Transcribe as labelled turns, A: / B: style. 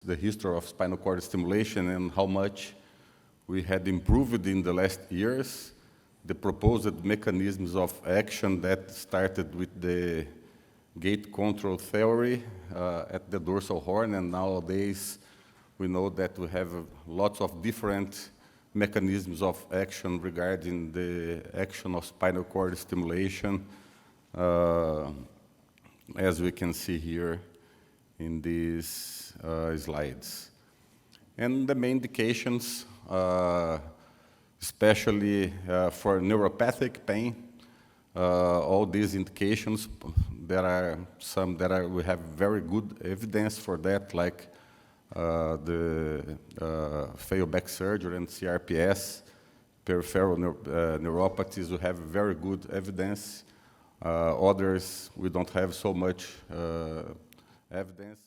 A: the history of spinal cord stimulation and how much we had improved in the last years. The proposed mechanisms of action that started with the gate control theory at the dorsal horn, and nowadays we know that we have lots of different mechanisms of action regarding the action of spinal cord stimulation, as we can see here in these slides. And the main indications, especially for neuropathic pain, all these indications, there are some that we have very good evidence for that, like the failed back surgery and CRPS, peripheral neuropathies, we have very good evidence. Others, we don't have so much evidence.